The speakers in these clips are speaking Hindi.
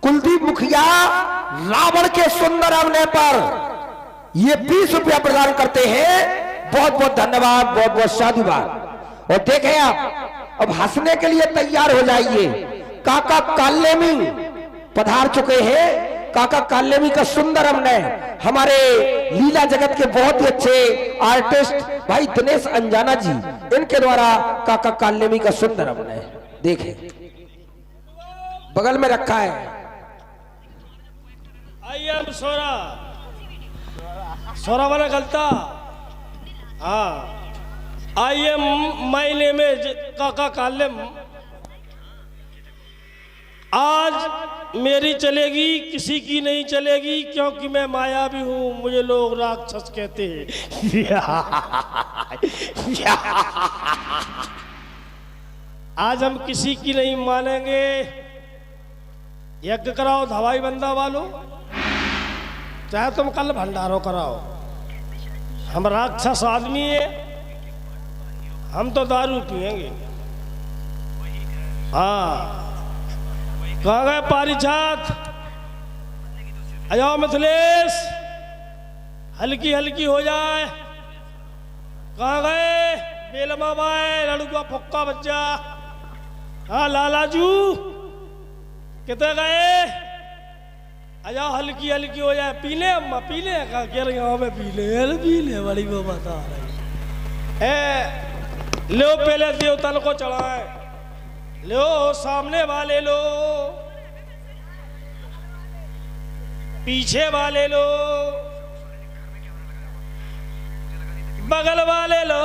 कुलदीप मुखिया रावण के सुंदर अभिनय पर ये 20 रुपया प्रदान करते हैं। बहुत बहुत धन्यवाद, बहुत बहुत साधुवाद। और देखें आप, अब हंसने के लिए तैयार हो जाइए। काका कालेमी पधार चुके हैं। काका कालेमी का सुंदर अभिनय हमारे लीला जगत के बहुत ही अच्छे आर्टिस्ट भाई दिनेश अंजाना जी, इनके द्वारा काका कालेमी का सुंदर अभिनय देखें, बगल में रखा है। आई एम सोरा, सोरा वाला गलता। हाँ, I am my name is काका कालेम। आज मेरी चलेगी, किसी की नहीं चलेगी, क्योंकि मैं मायावी हूँ, मुझे लोग राक्षस कहते हैं। आज हम किसी की नहीं मानेंगे। यज्ञ कराओ धवाई बंदा वालों, चाहे तुम कल भंडारो कराओ। हम राक्षस आदमी है, हम तो दारू पिएंगे। हाँ, कहाँ गए पारिजात? आ जाओ मिथिलेश, हल्की हल्की हो जाए। कहाँ गए बेलमा बाए, लड़ुआ फुक्का बच्चा? हाँ लालाजू कितने गए? आ जाओ हल्की हल्की हो जाए। पीले अम्मा पीले, कहा कह रही हूँ मैं पीले पीले बड़ी वो बता रही है। लो पहले देवतन को चढ़ाए, लो सामने वाले लो, पीछे वाले लो, बगल वाले लो,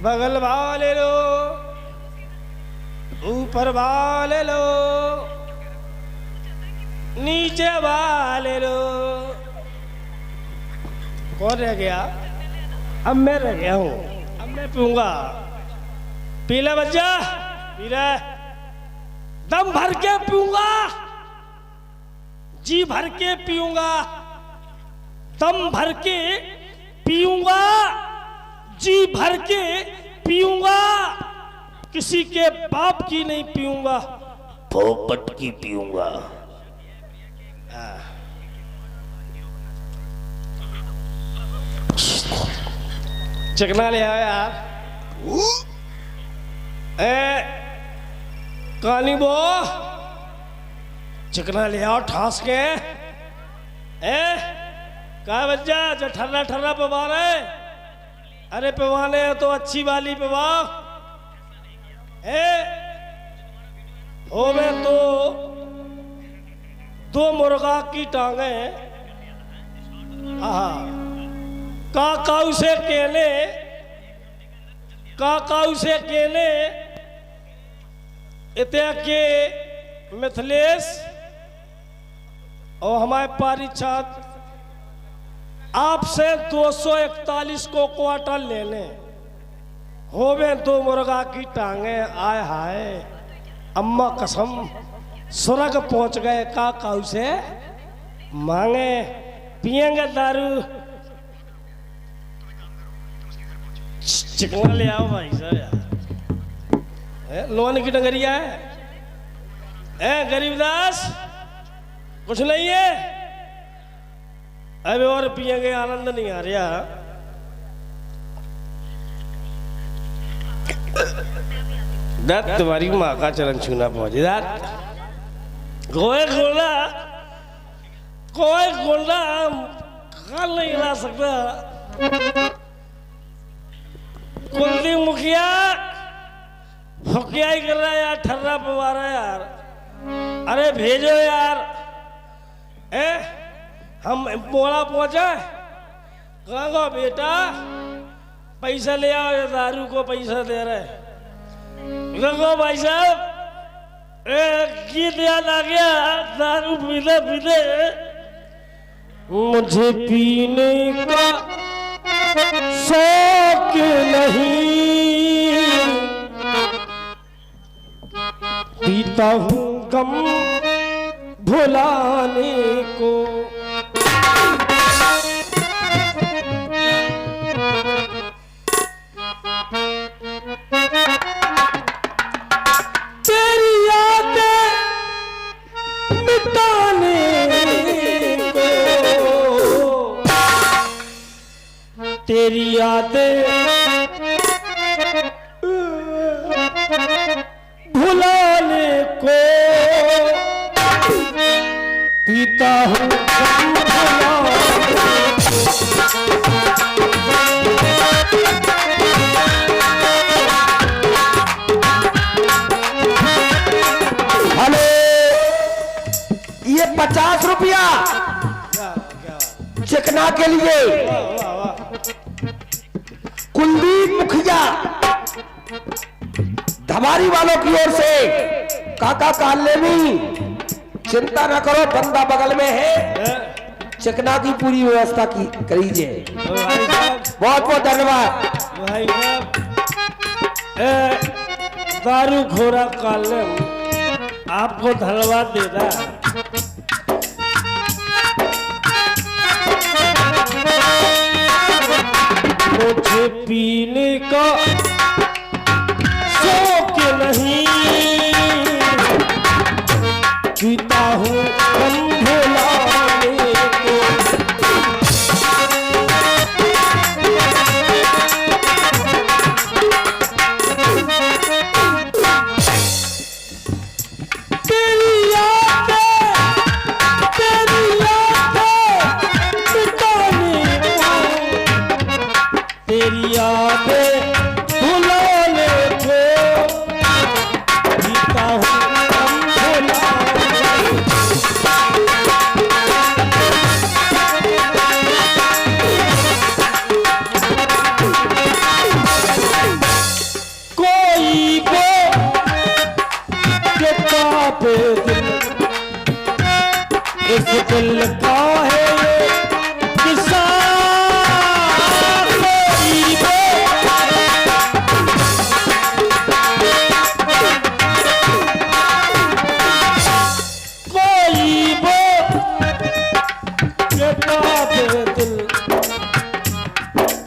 बगल वाले लो, ऊपर वाले लो, नीचे वाले लो। कौन रह गया? अब मैं रह गया हूं, अब मैं पीऊंगा। पीला बच्चा, पीला, दम भर के पीऊंगा, जी भर के पीऊंगा, दम भर के पीऊंगा, जी भर के पीऊंगा। किसी के बाप की नहीं पीऊंगा, पोपट की पीऊंगा। चिकना ले आओ यार। कानी बो, चिकना ले आओ ठास के। कहा बच्चा जो ठर्रा ठर्रा पवा रहे? अरे पवाने तो अच्छी वाली पवा। हो में तो 2 मुर्गा की टांगे। काकाऊ से केले, काकाऊ से केले इत्या के मिथिलेश और हमारे पारिजात आपसे 241 को क्वार्टर ले लें। होवे 2 मुर्गा की टांगे। आय हाय अम्मा कसम, स्वर्ग पहुंच गए। काकाऊ से मांगे, पिएंगे दारू। चिकना ले आओ भाई साहब यार। लोन की डंगरिया है गरीबदास, कुछ नहीं है। अबे और पिएंगे, आनंद नहीं आ रहा। दत्त तुम्हारी माँ का चरण छूना पहुंचे। दत्त कोई गोला, कोई गोला काल नहीं ला सकता। कुलदीप मुखिया फुकिया ही कर रहा है यार, ठर्रा पवा रहा है यार। अरे भेजो यार। हम मोड़ा पहुंचा। कहाँ गो बेटा, पैसा ले आओ, दारू को पैसा दे रहे। गंगो भाई साहब गीत याद आ गया। दारू पीते पीते मुझे पीने का शौक नहीं, पीता हूँ गम भुलाने को। तेरी यादें यादें भुलाने को पीता हूँ हेलो, ये 50 रुपया चिकना के लिए कुलदीप मुखिया धमारी वालों की ओर से। काका कालेमी, चिंता न करो, बंदा बगल में है, चिकना की पूरी व्यवस्था की करीजिए। बहुत बहुत धन्यवाद भाई साहब। दारू खोरा काले आपको धन्यवाद देता है। मुझे पीने का शौक नहीं, पीता हूँ कम भुलाने को। तेरी यादें मिटाने को, तेरी यादें भुलाने को, पीता हूँ कम भुलाने को। कोई वो के कापे दिल, इस दिल का है ये किस्सा। कोई वो के कापे दिल,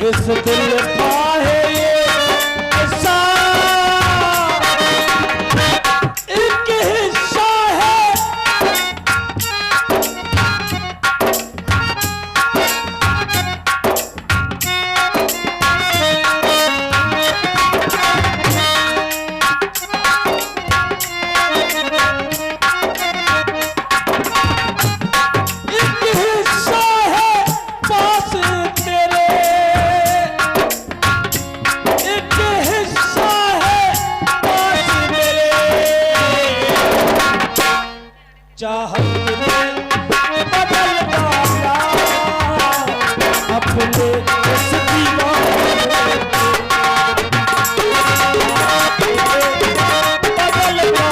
इस दिल का है ये किस्सा। एक हिस्सा है पास तेरे, एक हिस्सा है पास मेरे। चाहत में बदल गया अपने इस दीवाने को। बदल गया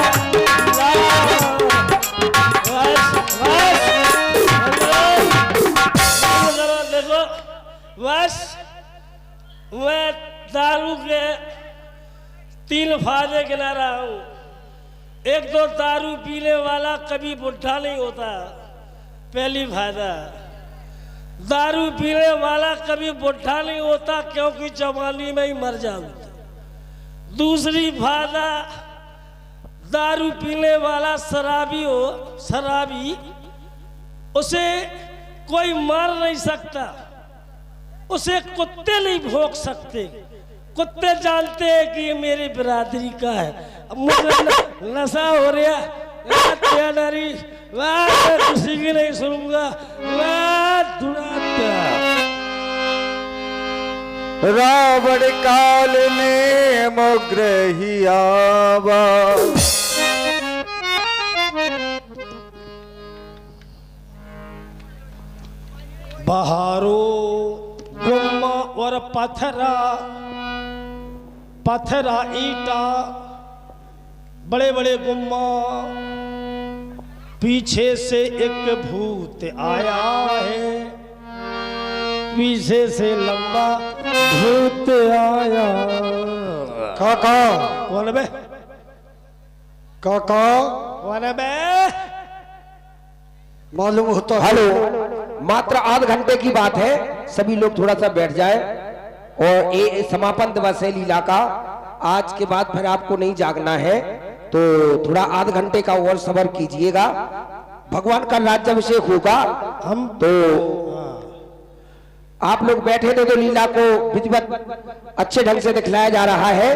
बस मैं दारू के 3 फायदे गिना रहा हूँ। एक तो दारू पीने वाला कभी बुढ़ा नहीं होता, पहली फायदा। दारू पीने वाला कभी बुढ़ा नहीं होता क्योंकि जवानी में ही मर जाता। दूसरी फायदा, दारू पीने वाला शराबी हो, शराबी उसे कोई मार नहीं सकता, उसे कुत्ते नहीं भोंक सकते। कुत्ते जानते हैं कि ये मेरी बिरादरी का है। अब मुझे नशा हो रहा, मैं किसी की नहीं सुनूंगा, मैं धुनाता। रावण काल ने मोग्रहियावा, बहारो गुम्मा और पत्थरा, पत्थरा ईटा, बड़े बड़े गुम्मा। पीछे से एक भूत आया है, पीछे से लंबा भूत आया। काका कौन है बे? काका कौन है बे? मालूम होता है। हेलो, मात्र आध घंटे की बात है, सभी लोग थोड़ा सा बैठ जाए। और ये समापन दिवस है लीला का, आज के बाद फिर आपको नहीं जागना है, तो थोड़ा आध घंटे का और सब्र कीजिएगा। भगवान का राज्याभिषेक होगा, हम तो आप लोग बैठे थे तो लीला को विधिवत अच्छे ढंग से दिखलाया जा रहा है।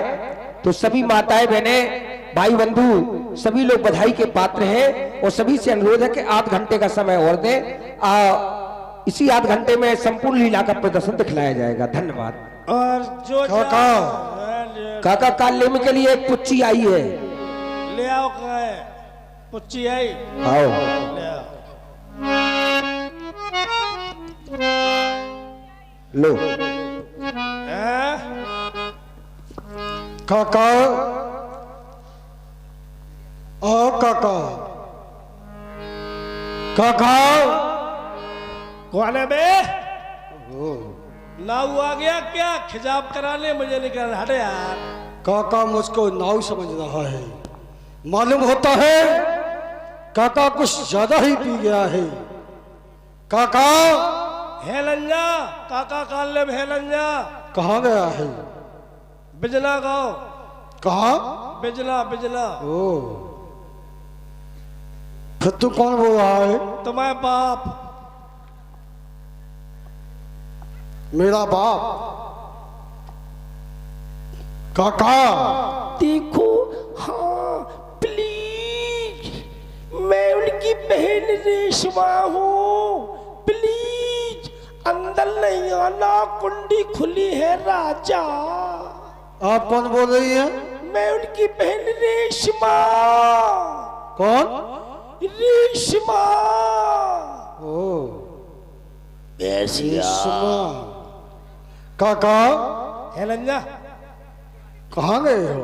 तो सभी माताएं बहनें भाई बंधु सभी लोग बधाई के पात्र हैं और सभी से अनुरोध है कि आध घंटे का समय और दें। इसी आध घंटे में संपूर्ण लीला का प्रदर्शन दिखलाया जाएगा। धन्यवाद। और जो काका काले में के लिए एक पुच्ची आई है, ले आओ। कहाँ है पुच्ची? आई आओ। ले आओ। लो हैं? काका ओ काका काका कौन है बे? नाऊ आ गया क्या? खिजाब कराने मुझे नहीं कर। हटे यार। काका मुझको नाव समझ रहा है। मालूम होता है काका कुछ ज्यादा ही पी गया है। काका है लंजा, काका काले है लंजा। कहाँ गया है? बिजला गाँव। कहाँ? बिजला बिजला। ओ फिर तू कौन बोल रहा है? तुम्हारे बाप। मेरा बाप? काका देखो, हाँ प्लीज, मैं उनकी बहन रेशमा हूँ। प्लीज अंदर नहीं आना, कुंडी खुली है राजा। आप कौन बोल रही हैं? मैं उनकी बहन रेशमा। कौन? रेशमा। ओ रेशमा। काका है लंजा। कहाँ गए हो?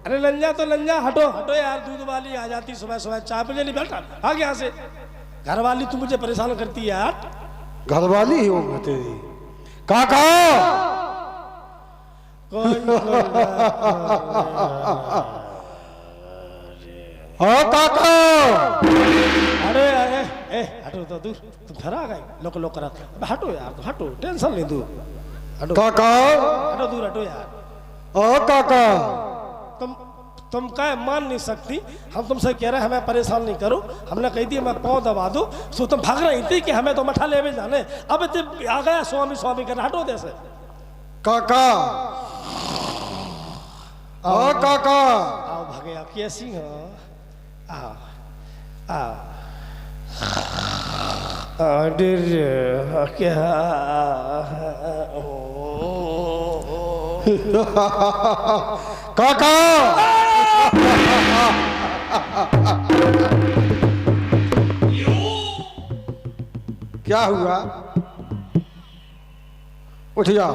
अरे लंजा तो लंजा, हटो हटो यार। दूध वाली आ जाती सुबह सुबह, चाय मुझे नहीं बैठा। भाग यहाँ से। घर वाली तू मुझे परेशान करती है यार। घरवाली ही हो तेरी। काका हाँ काका। अरे अरे ए हटो तो दूर। तुम घर आ गए। लोक लोक करा। हटो यार, तो हटो, टेंशन नहीं दूर। हटो काका हटो दूर, हटो यार। ओ काका तुम क्या मान नहीं सकती? हम तुमसे कह रहे हैं हमें परेशान नहीं करो। हमने कही थी मैं पाँव दबा दो, सो तुम भाग रही थी कि हमें तो मठा ले भी जाने। अब आ गया स्वामी स्वामी कर। हटो जैसे। काका ओ काका आओ भागे। आप कैसी हो? आओ आओ। क्या काका क्या हुआ? उठ जाओ।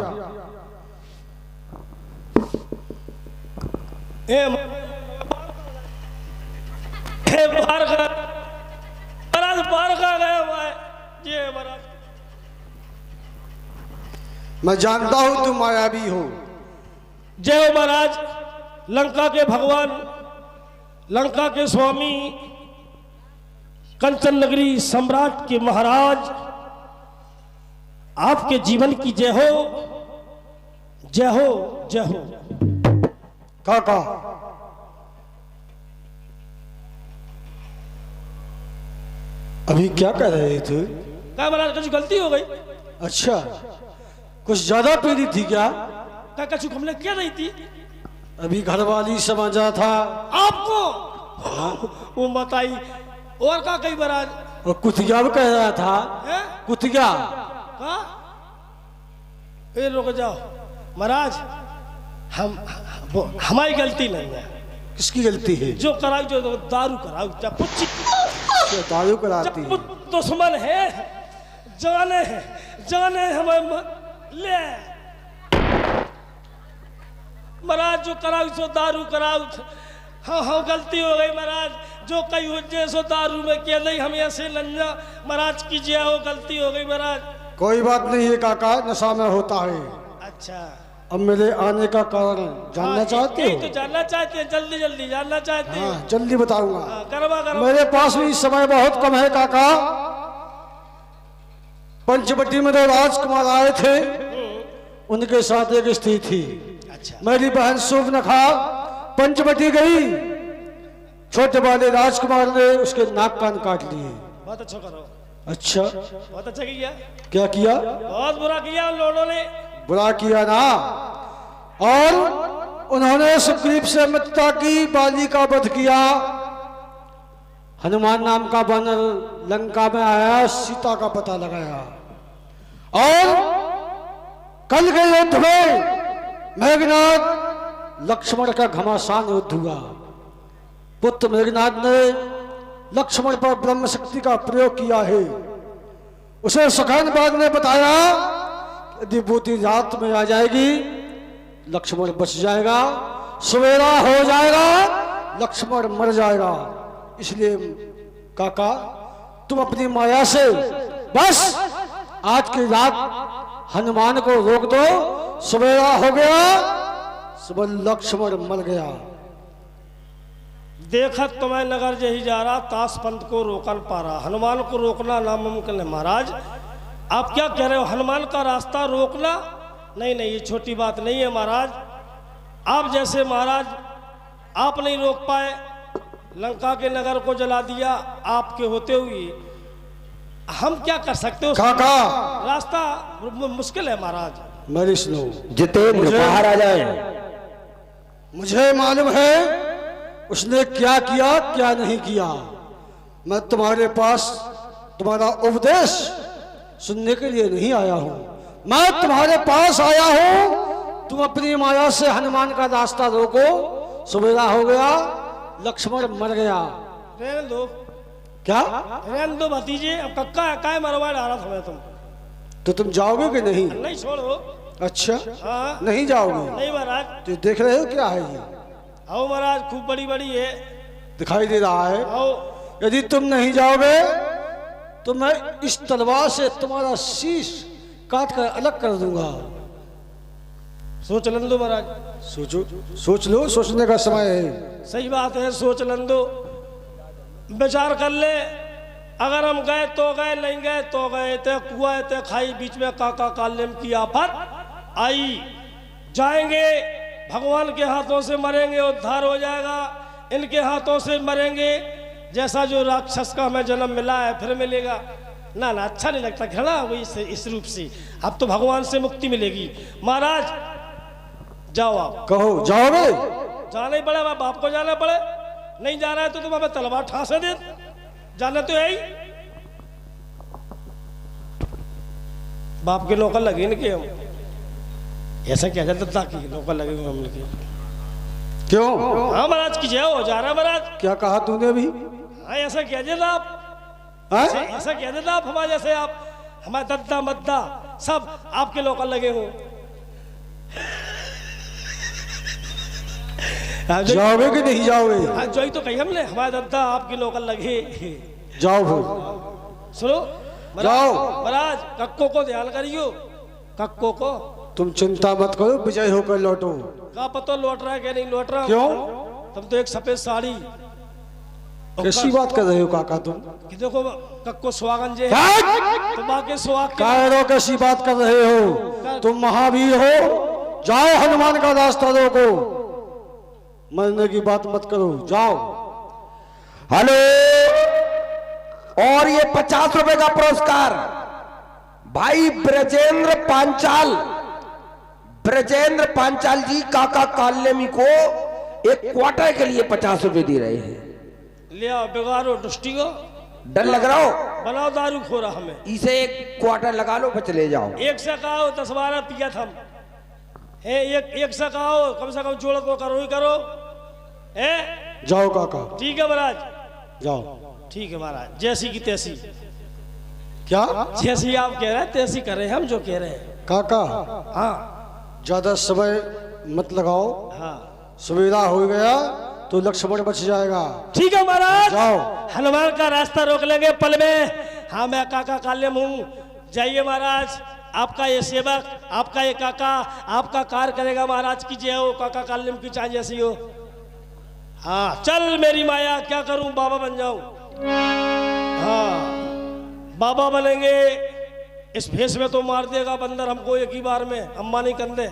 बाहर का महाराज, बाहर का गया हुआ है ये महाराज। मैं जानता हूं तुम मायावी हो। जय महाराज। लंका के भगवान, लंका के स्वामी, कंचन नगरी सम्राट के महाराज, आपके जीवन की जय हो, जय हो, जय हो। काका अभी क्या कर रहे थे? क्या महाराज कुछ गलती हो गई? अच्छा कुछ ज्यादा पी रही थी क्या? क्या कुछ हमने क्या नहीं थी? अभी घरवाली समझा था आपको। वो बताई और का कई महाराज। और कुतिया भी कह रहा था। है? कुतिया का? ए रुक जाओ महाराज, हमारी गलती नहीं है। किसकी गलती है? जो कराई, जो दारू कराई, दारू कराती है। दुश्मन है, जाने है, जाने हमें ले महाराज। जो कराऊ सो दारू कराऊ। हाँ हाँ गलती हो गई महाराज। जो कई हो जैसो दारू में किया नहीं, हम ऐसे लंजा महाराज कीजिए। हो गलती हो गई महाराज। कोई बात नहीं है काका, नशा में होता है। अच्छा अब मेरे आने का कारण जानना चाहते हो? तो जानना चाहते हैं, जल्दी जल्दी जानना चाहते हैं। हाँ जल्दी बताऊंगा। करवा करवा। मेरे पास भी समय बहुत कम है काका। पंचवटी में जो राजकुमार आए थे उनके साथ एक स्त्री थी। अच्छा। मेरी बहन शुभनखा पंचवटी गई, छोटे वाले राजकुमार ने उसके नाक कान काट लिए। बहुत अच्छा करो। अच्छा, बहुत अच्छा किया। क्या किया? बहुत बुरा किया उन लोगों ने। बुरा किया ना। और उन्होंने सुग्रीव से मित्रता की, बाली का वध किया। हनुमान नाम का वानर लंका में आया, सीता का पता लगाया। और कल के युद्ध में मेघनाद लक्ष्मण का घमासान युद्ध हुआ। पुत्र मेघनाद ने लक्ष्मण पर ब्रह्म शक्ति का प्रयोग किया है। उसे सुखानबाग ने बताया यदि बूती रात में आ जाएगी लक्ष्मण बच जाएगा, सवेरा हो जाएगा लक्ष्मण मर जाएगा। इसलिए काका तुम अपनी माया से बस आज की रात हनुमान को रोक दो, सवेरा हो गया सुबह लक्ष्मण मर गया। देखत तो मैं नगर जही जा रहा, ताश पंथ को रोकन पा रहा। हनुमान को रोकना नामुमकिन है महाराज। आप क्या कह रहे हो? हनुमान का रास्ता रोकना? नहीं नहीं, ये छोटी बात नहीं है महाराज। आप जैसे महाराज आप नहीं रोक पाए, लंका के नगर को जला दिया, आपके होते हुए हम क्या कर सकते हो? काका रास्ता मुश्किल है महाराज। मेरी सुनो, जितेंद्र बाहर आ जाए। मुझे मालूम है उसने क्या किया क्या नहीं किया। मैं तुम्हारे पास तुम्हारा उपदेश सुनने के लिए नहीं आया हूं, मैं तुम्हारे पास आया हूं। तुम अपनी माया से हनुमान का रास्ता रोको, सवेरा हो गया लक्ष्मण मर गया। रहने दो। क्या रहने दो भतीजे, अब कक्का काय मरवा डाला था मैं तुम। तो तुम जाओगे कि नहीं? नहीं छोड़ो। अच्छा, हाँ नहीं जाओगे? नहीं महाराज। तो देख रहे हो क्या है ये? आओ महाराज, खूब बड़ी बड़ी है, दिखाई दे रहा है। आओ। यदि तुम नहीं जाओगे तो मैं इस तलवार से तुम्हारा शीश काट कर अलग कर दूंगा। सोच लन दो महाराज। सोचो, सोच लो, सोचने का समय है। सही बात है, सोच लन दो, विचार कर ले। अगर हम गए तो गए, नहीं गए तो गए। ते कुआ ते खाई, बीच में काका कालेम की आफत आई। जाएंगे भगवान के हाथों से मरेंगे, उद्धार हो जाएगा। इनके हाथों से मरेंगे, जैसा जो राक्षस का हमें जन्म मिला है फिर मिलेगा। ना ना, अच्छा नहीं लगता, घृणा हुई इस रूप से। अब तो भगवान से मुक्ति मिलेगी। महाराज जाओ, आप कहो जाओगे? जाना ही पड़े, बाप को जाना पड़े। नहीं जाना है तो तुम हमें तलवार ठासे दे, जाना तो है ही। बाप के नौकर लगे इनके हम, ऐसा क्या जाता था कि नौकर लगे हुए हम इनके। क्यों? हाँ महाराज की जय हो। जा रहा महाराज। क्या कहा तूने भी? हाँ ऐसा कह देता आप, ऐसा कह देता आप हमारे जैसे। आप हमारे दद्दा मद्दा सब आपके नौकर लगे हो। जाओगे कि नहीं जाओगे? हाँ जो ही तो कही हमने, हमारे दद्दा आपके नौकर लगे। जाओ फिर। सुनो जाओ। महाराज, कक्को को ध्यान करियो, कक्को को। तुम चिंता मत करो, विजय होकर लौटो। का पता लौट रहा है क्या नहीं लौट रहा? क्यों? तुम तो एक सफेद साड़ी। कैसी बात कर रहे हो काका तुम? कि देखो कक्को सुहागन जे क्या? तुम आके सुहाग कायरो कैसी बात कर रहे हो? तुम महावीर हो, जाओ हनुमान का रास्ता रोको, मरने की बात मत करो, जाओ। हेलो, और ये 50 रुपए का पुरस्कार भाई ब्रजेंद्र पांचाल, ब्रजेंद्र पांचाल जी काका कालेमी को एक क्वार्टर के लिए 50 रुपए दे रहे हैं। ले आओ, बेगारो दुष्टी को। डर लग रहा हो? बनाओ दारू खो रहा हमें। इसे एक क्वार्टर लगा लो, फिर चले जाओ। एक से कहो 10-12 पिया था एक से कहो, कम से कम जोड़ को करो ही करो। जाओ काका, ठीक है महाराज, जाओ। ठीक है महाराज, जैसी की तैसी। क्या? जैसी आप कह रहे हैं तैसी कर रहे हैं हम जो कह रहे हैं। काका हाँ ज्यादा समय मत लगाओ, हाँ सवेरा हो गया तो लक्ष्मण बच जाएगा। ठीक है महाराज, जाओ। हनुमान का रास्ता रोक लेंगे पल में। हाँ मैं काका कालेम हूँ। जाइए महाराज, आपका ये सेवक, आपका ये काका आपका कार्य करेगा। महाराज की जय हो, काका कालेम की चाहे जैसी हो। हाँ चल मेरी माया, क्या करूं, बाबा बन जाऊं। हाँ बाबा बनेंगे। इस भेष में तो मार देगा बंदर हमको एक ही बार में, अम्मा नहीं कंधे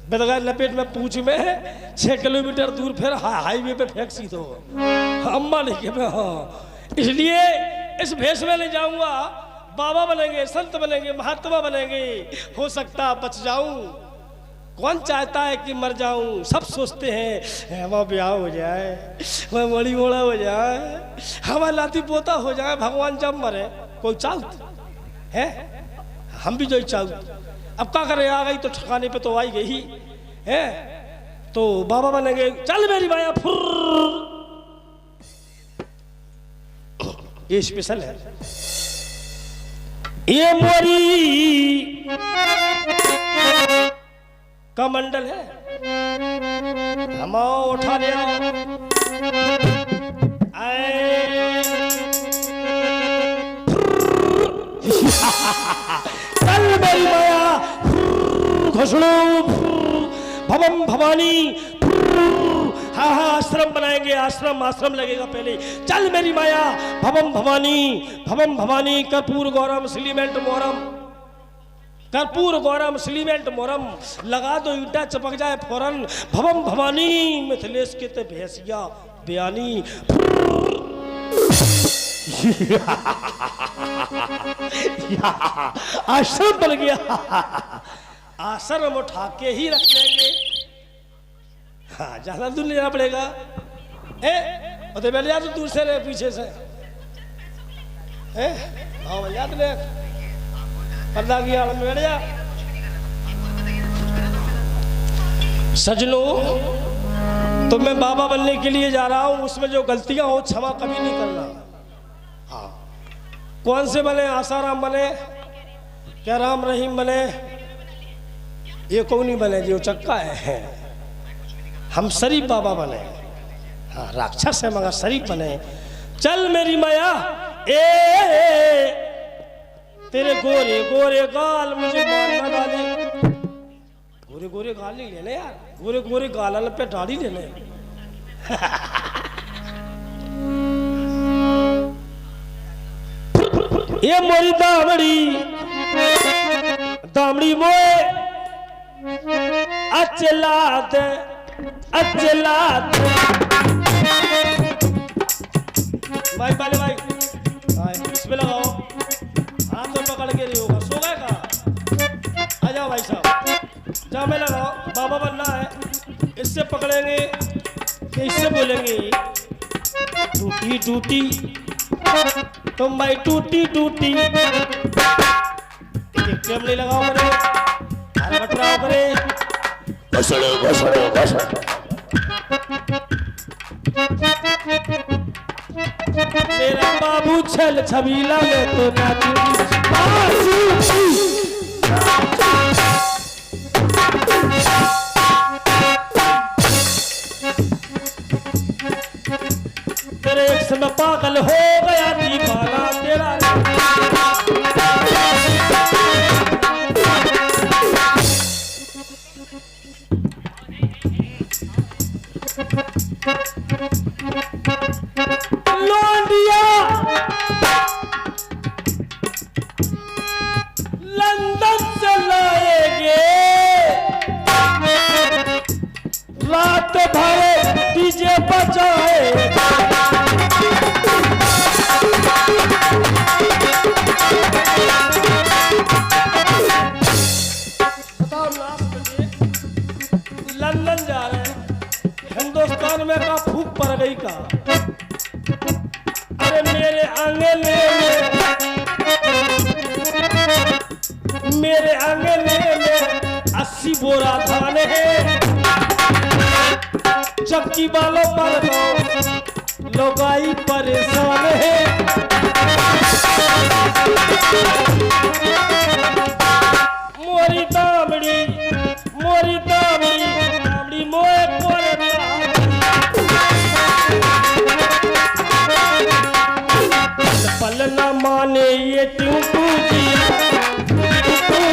बेदगार लपेट में पूछ में 6 किलोमीटर दूर फिर हाईवे पे फेंक सी दो, अम्मा नहीं के। हाँ इसलिए इस भेष में नहीं जाऊंगा, बाबा बनेंगे, संत बनेंगे, महात्मा बनेंगे, हो सकता बच जाऊं। कौन चाहता है कि मर जाऊं? सब सोचते हैं हमारा ब्याह हो जाए, वह बड़ी बड़ा हो जाए, हमारा लाती पोता हो जाए, भगवान जब मरे। कोई चाहत है? हम भी जो चाहत। अब क्या करें, आ गई तो ठिकाने पे तो आई गई है। तो बाबा बनेंगे, चल मेरी माया फुर्र। ये स्पेशल है, ये मोरी का मंडल है। हम उठा लिया, चल मेरी माया घोषणो भवम भवानी। हाँ हाँ, आश्रम बनाएंगे, आश्रम आश्रम लगेगा पहले। चल मेरी माया भवम भवानी, भवम भवानी। कर्पूर गौरम सिलीमेंट मोरम, कर्पूर गौरम सिलीमेंट मोरम। लगा दो ईटा चपक जाए फौरन। भवम भवानी मिथिलेश के ते भैंसिया बयानी। आश्रम बन गया, आश्रम उठा के ही रख लेंगे। हाँ, ज्यादा दूर ले जाना पड़ेगा। तो बैठ जा, तो दूर से रहे, पीछे से हाँ याद ले, पर्दा की आड़ में बैठ जा। सजनों, तो मैं बाबा बनने के लिए जा रहा हूं, उसमें जो गलतियां हो क्षमा कभी नहीं करना। हाँ, कौन से बने? आसाराम बने क्या राम रहीम बने? ये कौन नहीं बने जो चक्का है। हम शरीफ बाबा बने। हाँ, राक्षस है मगर शरीफ बने। चल मेरी माया, तेरे गोरे गोरे गाल मुझे मारना डाले। गोरे गोरे गाल नहीं लेने यार, गोरे गोरे गाल पे दाढ़ी लेने। ये मोरी दामड़ी दामड़ी मोए अचलात अचलात। भाई पाले भाई, इसमें लगाओ, हाथ तो पकड़ के नहीं होगा। सो गए का? आ जाओ भाई साहब, जाओ में लगाओ। बाबा बनना है, इससे पकड़ेंगे कि इससे बोलेंगे टूटी टूटी तुम भाई टूटी टूटी। टेम नहीं लगाओ करे, बटराओ करे। घसड़ो घसड़ो घसड़ो। मेरा बाबू छल छबीला में तो तेरे एक समय पागल हो गया दीवाना तेरा। लौंडिया लंदन से लाएंगे, रात भर डीजे बजाए। लंदन जा रहे हैं, हिंदुस्तान में का फूक पड़ गई का। अरे मेरे आंगने में 80 बोरा धान है। चक्की वालों पर लोगाई परेशान है। मोरी दामड़ी मोरी दामड़ी दामड़ी मोए पोरता। पल न माने ये टूटू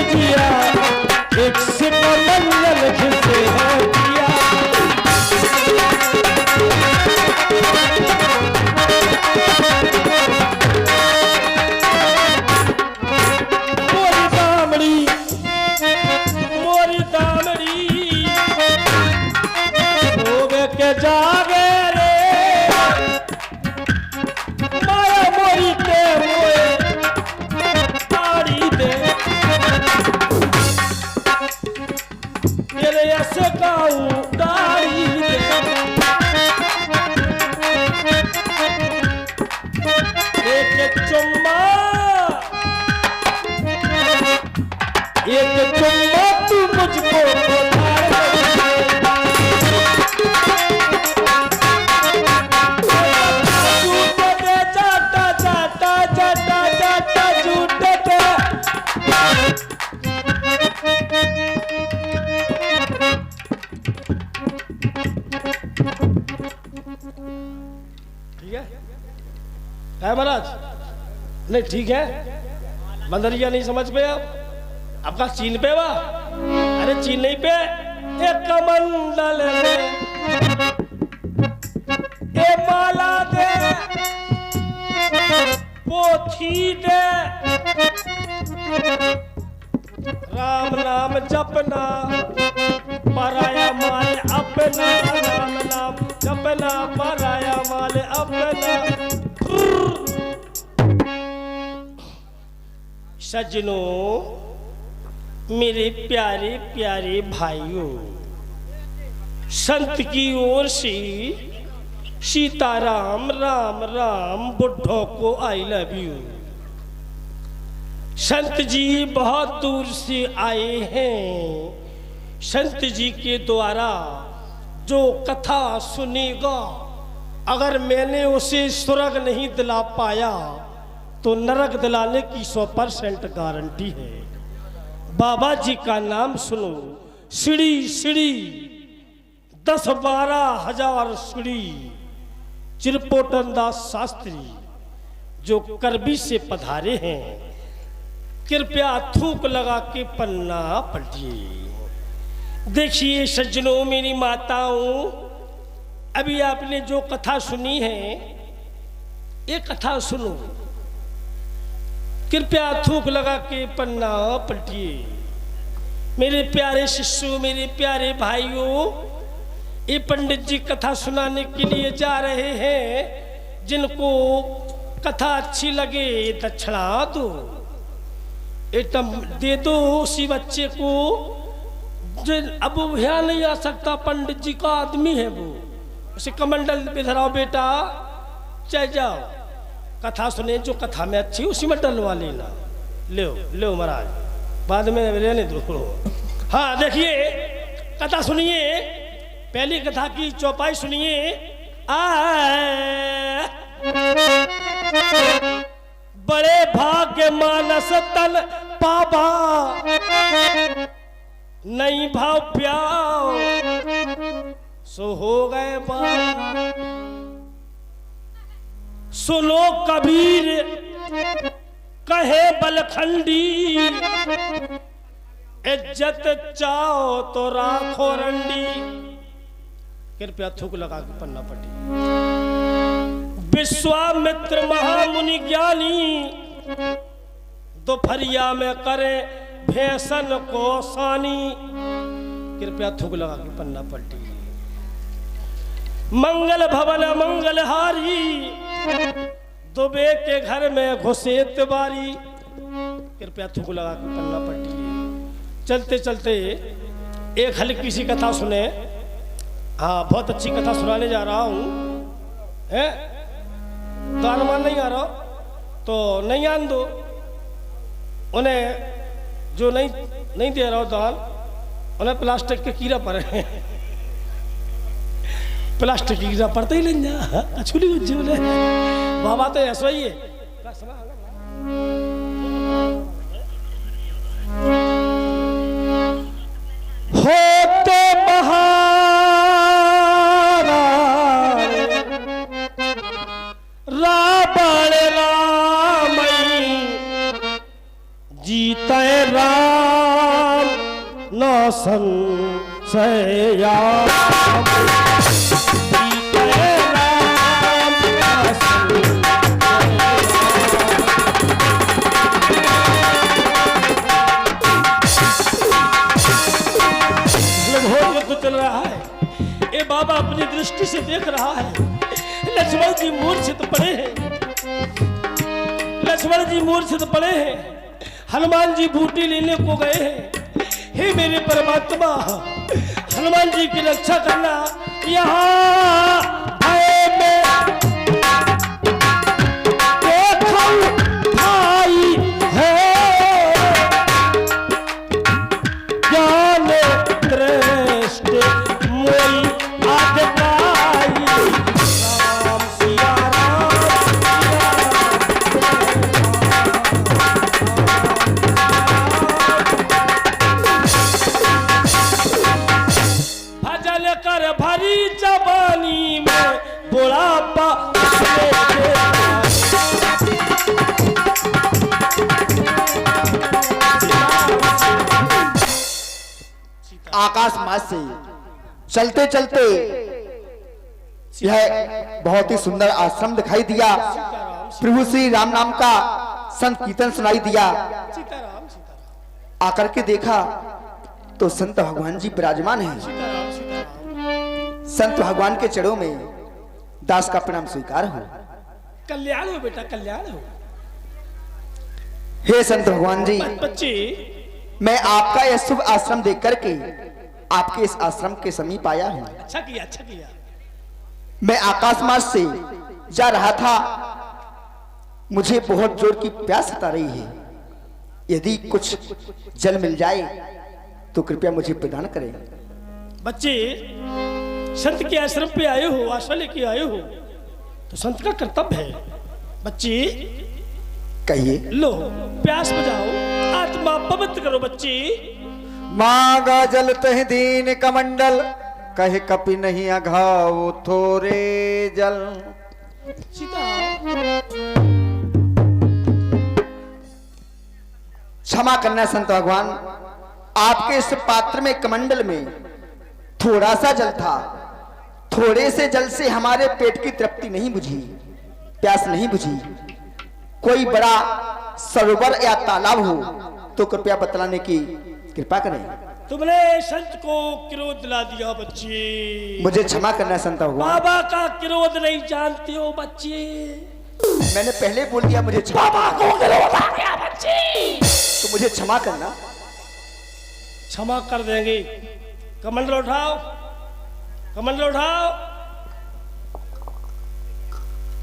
जिया, एक से मंगल खिसे है दिया। ठीक है महाराज? नहीं ठीक है, बंदरिया नहीं समझ पे आप? आपका चीन पे वा? अरे चीन नहीं पे, एक कमंडल में ए माला दे, पोथी दे, राम नाम जपना, पराया माल अपना, राम नाम जपना, पराया माल अपना। सज्जनों, मेरे प्यारे प्यारे भाइयों, संत की ओर से सीताराम राम राम, बुढ़ों को आई लव यू। संत जी बहुत दूर से आए हैं। संत जी के द्वारा जो कथा सुनेगा, अगर मैंने उसे स्वर्ग नहीं दिला पाया तो नरक दिलाने की 100% गारंटी है। बाबा जी का नाम सुनो, सीढ़ी सीढ़ी 10-12 हजार सीढ़ी। चिरपोटन दास शास्त्री जो करबी से पधारे हैं, कृपया थूक लगा के पन्ना पढ़िए। देखिए सज्जनों, मेरी माताओं, अभी आपने जो कथा सुनी है, ये कथा सुनो, कृपया थूक लगा के पन्ना पलटिए। मेरे प्यारे शिष्यों, मेरे प्यारे भाइयों, ये पंडित जी कथा सुनाने के लिए जा रहे हैं। जिनको कथा अच्छी लगे दक्षिणा दो, एकदम दे दो उसी बच्चे को। अब वो यहाँ नहीं आ सकता, पंडित जी का आदमी है वो, उसे कमंडल पे धराओ बेटा, चल जाओ कथा सुने, जो कथा में अच्छी उसी में डलवा लेना। ले महाराज, बाद में रहने दो। हाँ देखिए, कथा सुनिए, पहली कथा की चौपाई सुनिए। बड़े भाग्य मानस तन पाबा, नहीं भाव प्याओ, सो हो गए बाबा। सुनो कबीर कहे बलखंडी, इज्जत चाहो तो राखो रंडी। कृपया थूक लगा के पन्ना पढ़ी। विश्वामित्र महामुनि ज्ञानी, दोपहरिया में करे भैसन को सानी। कृपया थूक लगा के पन्ना पढ़ी। मंगल भवन मंगलहारी, दुबे के घर में घुसे तिवारी। कृपया थूक लगा के पन्ना पढ़ी। चलते चलते एक हल्की सी कथा सुने। हाँ, बहुत अच्छी कथा सुनाने जा रहा हूँ। है दान मान नहीं आ रहा तो नहीं आन दो। उन्हें जो नहीं दे रहा हो दान, उन्हें प्लास्टिक के कीड़ा पड़े हैं। प्लास्टिक की कीड़ा पड़ता ही नहीं जा, अच्छी बोले बाबा तो ऐसा ही है। होते रावण रामई, जीते राम न संशया। चल रहा है, ये बाबा अपनी दृष्टि से देख रहा है। लक्ष्मण जी मूर्छित पड़े हैं, लक्ष्मण जी मूर्छित पड़े हैं। हनुमान जी बूटी लेने को गए हैं। हे मेरे परमात्मा, हनुमान जी की रक्षा करना। यहाँ भय में भाई है, ज्ञान दृष्ट मोई आदगाई। राम सिया भजन कर भरी जवानी में, आकाश मार्ग से चलते चलते यह बहुत ही सुंदर आश्रम दिखाई दिया। प्रभु श्री राम नाम का संत कीर्तन सुनाई दिया। सीताराम सीताराम आकर के देखा तो संत भगवान जी विराजमान हैं। सीताराम सीताराम। संत भगवान के चरणों में दास का प्रणाम स्वीकार हो। कल्याण हो बेटा, कल्याण हो। हे संत भगवान जी, बच्चे मैं आपका यह शुभ आश्रम देख करके आपके इस आश्रम के समीप आया हूँ। अच्छा किया, अच्छा किया। मैं आकाश मार्ग से जा रहा था, मुझे बहुत जोर की प्यास सता रही है। यदि कुछ जल मिल जाए तो कृपया मुझे प्रदान करें। बच्चे संत के आश्रम पे आए हो, आशा लेके आए हो, तो संत का कर्तव्य है। बच्चे कहिए। लो प्यास बुझाओ, आत्मा पवित्र करो। बच्चे मांगा जल तह दीन कमंडल, कहे कपि नहीं अघाओ थोरे जल। सीता क्षमा करना संत भगवान, आपके इस पात्र में कमंडल में थोड़ा सा जल था। थोड़े से जल से हमारे पेट की तृप्ति नहीं बुझी, प्यास नहीं बुझी। कोई बड़ा सरोवर या तालाब हो तो कृपया बतलाने की कृपा करें। तुमने संत को क्रोध दिला दिया। बच्चे मुझे क्षमा करना संत भगवान। बाबा का क्रोध नहीं जानते हो बच्चे। मैंने पहले बोल दिया मुझे क्षमा करना। तो मुझे क्षमा करना। क्षमा कर देंगे। कमंडल उठाओ, कमंडल उठाओ।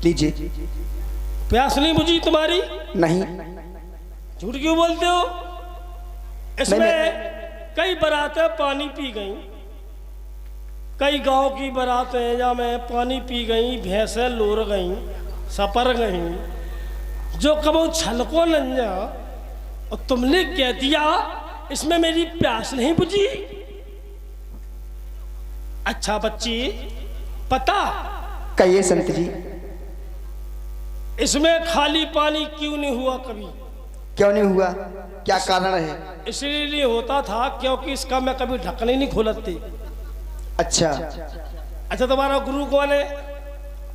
लीजिए। प्यास नहीं बुझी तुम्हारी? नहीं। झूठ क्यों बोलते हो? इसमें नहीं। कई बारातें पानी पी गई, कई गांव की बारातें जहाँ में पानी पी गई, भैंसें लोर गई, सपर गई, जो कबो छलको नंजा, और तुमने कह दिया इसमें मेरी प्यास नहीं बुझी। अच्छा बच्ची, पता कहिए संत जी। इसमें खाली पानी क्यों नहीं हुआ कभी? क्यों नहीं हुआ? क्या कारण है? इसलिए होता था क्योंकि इसका मैं कभी ढक्कन ही नहीं खोलती। अच्छा। अच्छा तुम्हारा गुरु कौन है?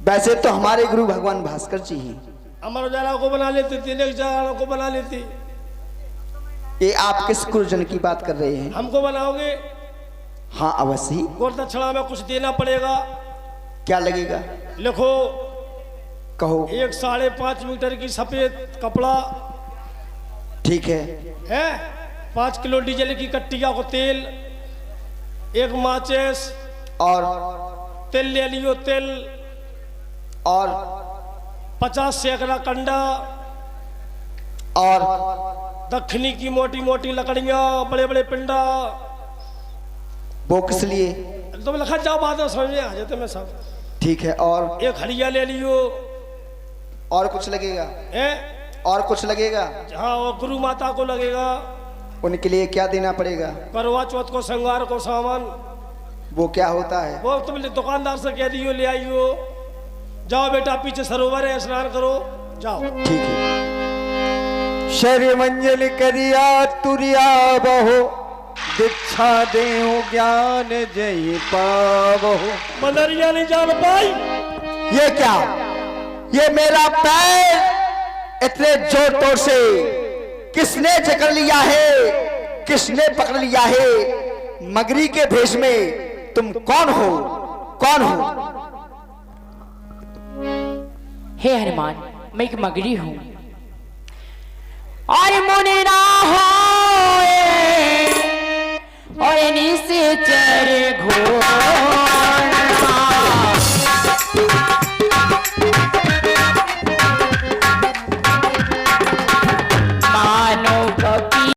वैसे तो हमारे गुरु भगवान भास्कर जी हैं। अमर उजाला को बना लेते, तिलक उजाला को बना लेते। ये आप किस गुरुजन की बात कर रहे हैं? हमको बनाओगे? हाँ अवश्य ही। गोर दक्षिणा में कुछ देना पड़ेगा। क्या लगेगा? लिखो। कहो। 1.5 मीटर की सफेद कपड़ा ठीक है। 5 किलो डीजल की कट्टिया को तेल, 1 माचिस, और तेल ले लियो तेल, और 50 सैकड़ा कंडा, और दक्षिणी की मोटी मोटी लकड़ियां, बड़े बड़े पिंडा। वो किस लिए? तुम लिखा जाओ, बाद में समझ में आ जाते मैं सब। ठीक है। और 1 हड़िया ले लियो। और कुछ लगेगा? है? और कुछ लगेगा? हाँ, और गुरु माता को लगेगा। उनके लिए क्या देना पड़ेगा? करवा चौथ को श्रृंगार को सामान। वो क्या होता है? वो तुम दुकानदार से कह दियो ले आइयो। जाओ बेटा, पीछे सरोवर है, स्नान करो, जाओ। ठीक है। शरीर मंजल करिया तुरिया बहो, दीक्षा देहु ज्ञान जय पावहु। मदरिया नहीं जान पाई। ये क्या? ये मेरा पैर इतने जोर तोड़ से किसने जकड़ लिया है? किसने पकड़ लिया है? मगरी के भेष में तुम कौन हो? कौन हो? हे हनुमान, मैं एक मगरी हूं और मुनि ना होए और निश्चर घोर